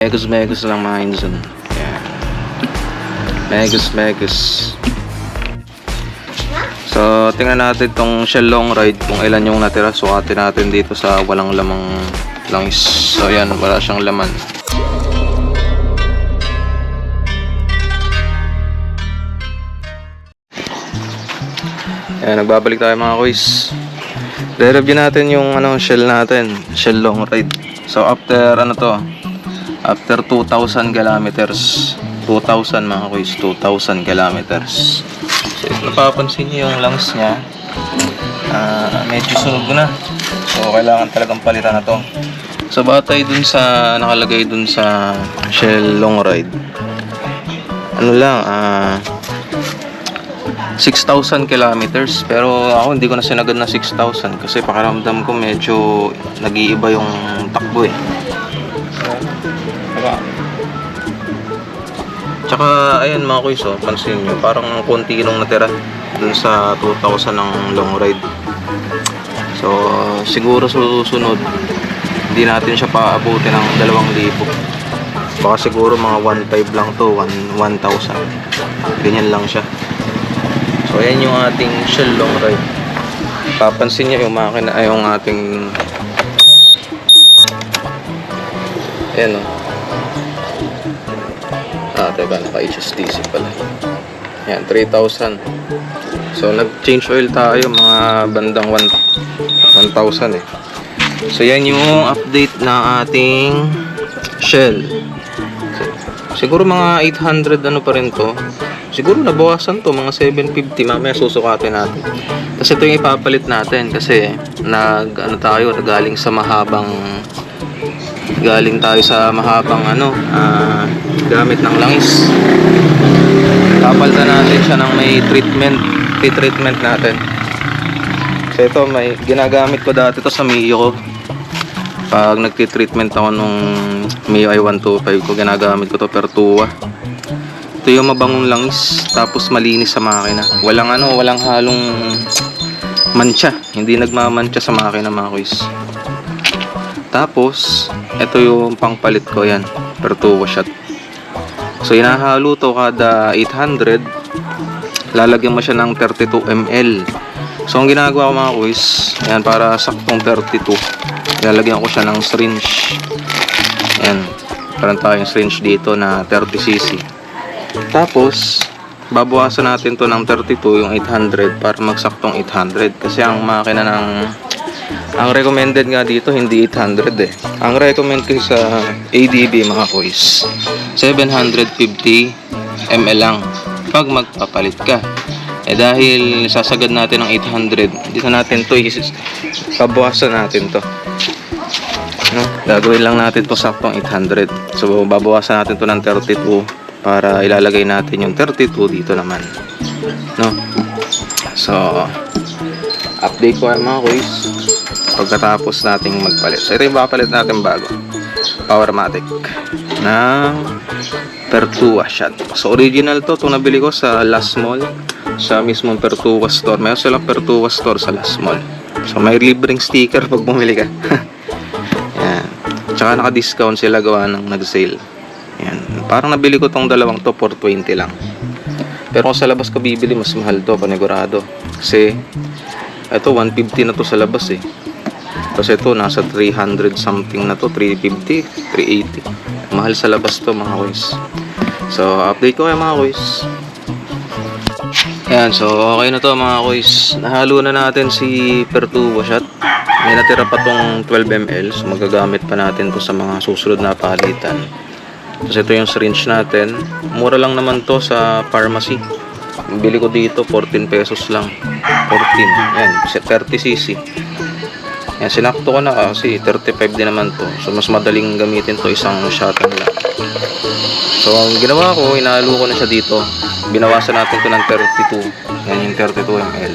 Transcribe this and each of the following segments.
Megus lang mga insan. Ayan. Megus. So, tingnan natin tong Shell long ride kung ilan yung natira. Sukatin natin dito sa walang lamang langis. So, ayan, wala siyang laman. Ayan, nagbabalik tayo mga kuys. Re-review natin yung Shell natin, Shell long ride. So, after after 2,000 kilometers. 2,000 mga kuys, 2,000 kilometers. So, napapansin niyo yung lungs niya, medyo sunog na. So, kailangan talagang palitan na to. So, batay dun sa nakalagay dun sa Shell long ride, 6,000 kilometers. Pero ako hindi ko na sinagad na 6,000 kasi pakiramdam ko medyo nag-iiba yung takbo eh. Tsaka ayan mga kuys, pansin nyo, parang konti lang natira dun sa 2,000 ng long ride. So siguro susunod hindi natin siya paabutin ng 2,000. Baka siguro mga 1,500 lang to, 1,000. Ganyan lang siya. So ayan yung ating Shell long ride. Papansin nyo yung makina, yung ating ayan teka, naka-HSTC pala. Yan, 3,000. So, nag-change oil tayo mga bandang 1,000 eh. So, yan yung update ng ating Shell. Siguro mga 800 pa rin to. Siguro nabawasan to, mga 750. Mamaya susukatin natin. Kasi ito yung ipapalit natin. Kasi, galing tayo sa mahabang gamit ng langis. Papalitan natin siya ng may treatment natin. So ito, may ginagamit ko dati to sa Mio ko. Pag nagti-treatment ako nung Mio i125 ko, ginagamit ko to Pertua. Ito yung mabangong langis, tapos malinis sa makina. Walang halong mancha. Hindi nagmamantsa sa makina mga kuys. Tapos, ito yung pangpalit ko, yan, Pertua shot. So, inahalo to kada 800. Lalagyan mo siya ng 32 ml. So, ang ginagawa ko mga kuys, yan, para saktong 32, lalagyan ko siya ng syringe. Yan, parang tayong syringe dito na 30cc. Tapos, babawasan natin to ng 32, yung 800, para magsaktong 800. Kasi ang makina ang recommended nga dito hindi 800 eh. Ang recommend ko sa ADB mga kuys, 750 ml lang pag magpapalit ka. Dahil sasagad natin ng 800, dito natin to babawasan natin to. Gagawin lang natin to saktong 800. So babawasan natin to ng 32 para ilalagay natin yung 32 dito naman. So update ko mga kuys pagkatapos nating magpalit. So ito yung papalit natin bago, Powermatic ng Pertua shot. So original to, itong nabili ko sa Last Mall, sa mismong Pertua store. Mayroon silang Pertua store sa Last Mall. So may libreng sticker pag bumili ka. Yan. Tsaka naka-discount sila gawa ng nag-sale. Yan. Parang nabili ko tong dalawang to for 20 lang. Pero kung sa labas ko bibili, mas mahal to, panigurado. Kasi ito 150 na to sa labas eh. Kasi ito nasa 300 something na to, 350, 380. Mahal sa labas to mga kuys. So update ko kayo mga kuys. Yan, so okay na to mga kuys. Nahalo na natin si Pertua shot. May natira pa tong 12 ml. So magagamit pa natin to sa mga susunod na palitan. Tapos ito yung syringe natin. Mura lang naman to sa pharmacy. Bili ko dito 14 pesos lang. 14. Yan, 30cc. Yan, sinakto ko na kasi 35 din naman to. So mas madaling gamitin to, isang shot lang. So ang ginawa ko, inahalo ko na siya dito. Binawasan natin to ng 32. Yan yung 32 ml.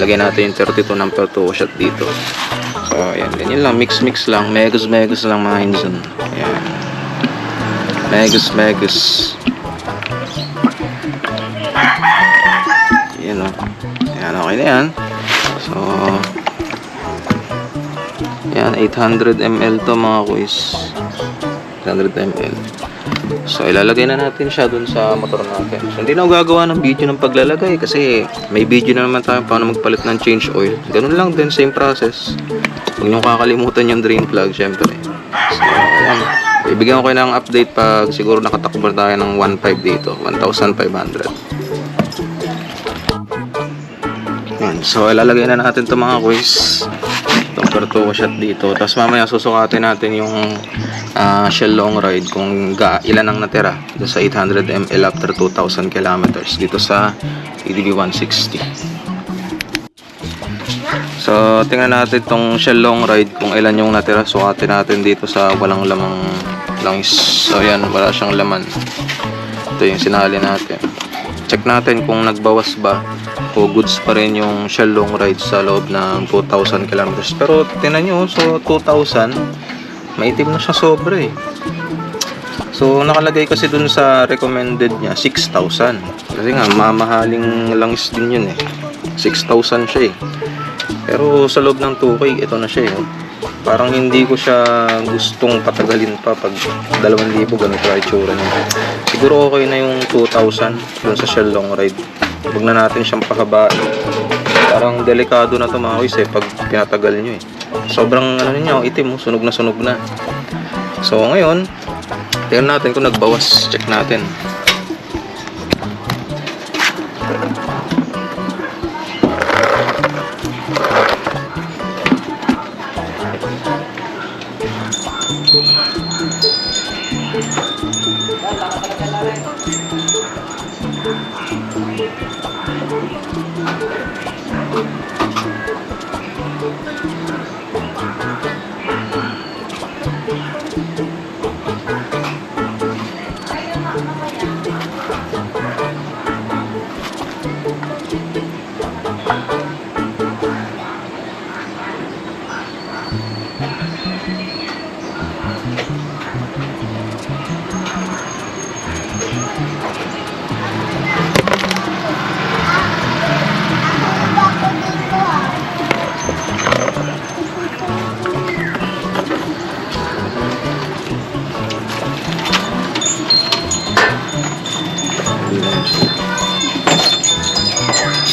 Lagyan natin yung 32 ng Pertua shot dito. So ayan, ganyan lang, mix lang. Megus lang mga insan. Ayan. Megus. Yan o. Yan, okay na yan. So yan, 800 ml to mga kuys. 800 ml. So ilalagay na natin siya dun sa motor natin. So hindi na ako gagawa ng video ng paglalagay kasi may video na naman tayo paano magpalit ng change oil. Ganun lang din, same process. Huwag niyong kakalimutan yung drain plug syempre. So ayan, ibigyan ko kayo ng update pag siguro nakatakbo tayo ng 1.5 dito, 1,500. Ayan, so ilalagay na natin itong mga quiz, itong Pertuwa shot dito. Tapos mamaya susukatin natin yung Shell long ride kung ilan ang natira dito sa 800 ml after 2,000 kilometers dito sa EDV 160. So tingnan natin itong Shell long ride kung ilan yung natira. Sukatin natin dito sa walang lamang langis. So yan, wala siyang laman. Ito yung sinali natin. Check natin kung nagbawas ba o goods pa rin yung Shell long ride sa loob ng 2,000 kilometers. Pero tingnan nyo, so 2,000 maitim na siya sobra eh. So nakalagay kasi dun sa recommended niya 6,000. Kasi nga mamahaling langis din yun eh. 6,000 siya eh. Pero sa loob ng 2K ito na siya eh. Parang hindi ko siya gustong patagalin pa pag 2,000 ganito ay itsura niya. Siguro okay na yung 2,000 dun sa Shell long ride. Huwag na natin siyang pahabain. Parang delikado na ito mga kuys eh pag pinatagal nyo eh. Sobrang ano niya, itim, sunog na sunog na. So ngayon, tingnan natin kung nagbawas. Check natin.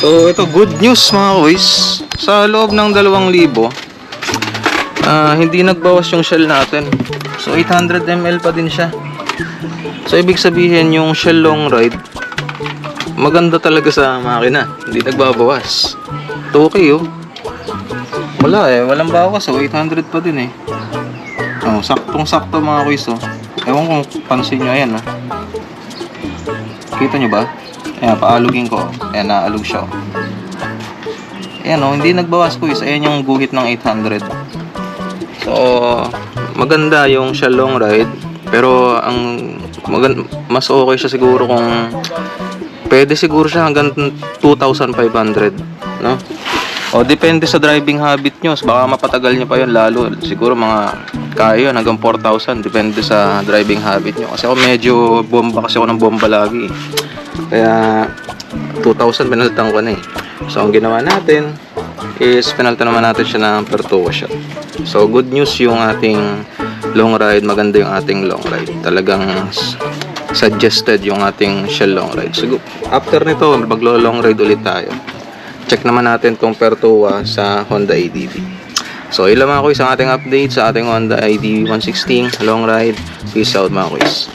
So ito, good news mga kuys. Sa loob ng 2,000 hindi nagbawas yung Shell natin. So 800 ml pa din siya. So ibig sabihin yung Shell long ride maganda talaga sa makina. Hindi nagbabawas. 2K oh. Wala eh, walang bawas oh. 800 pa din eh. Oh, saktong sakto mga kuys oh. Ewan kung pansin nyo, ayan oh. Kita nyo ba? Ayan, paalugin ko. Ayan, naalug siya. Ayan o, hindi nagbawas ko is. Ayan yung guhit ng 800. So, maganda yung Shell long ride. Pero, mas okay siya siguro kung pwede siguro siya hanggang 2,500. No? O, depende sa driving habit nyo. Baka mapatagal nyo pa yun lalo. Siguro mga kaya yun hanggang 4,000. Depende sa driving habit nyo. Kasi ako medyo bomba kasi ako ng bomba lagi. Kaya 2,000 pinalitan ko na eh. So ang ginawa natin is pinalitan naman natin siya ng Pertuwa shot. So good news yung ating long ride. Maganda yung ating long ride. Talagang suggested yung ating Shell long ride. So after nito maglo-long ride ulit tayo. Check naman natin tong Pertuwa sa Honda ADV. So ilan mga kuys ang ating update sa ating Honda ADV 116 long ride. Peace out mga kuys.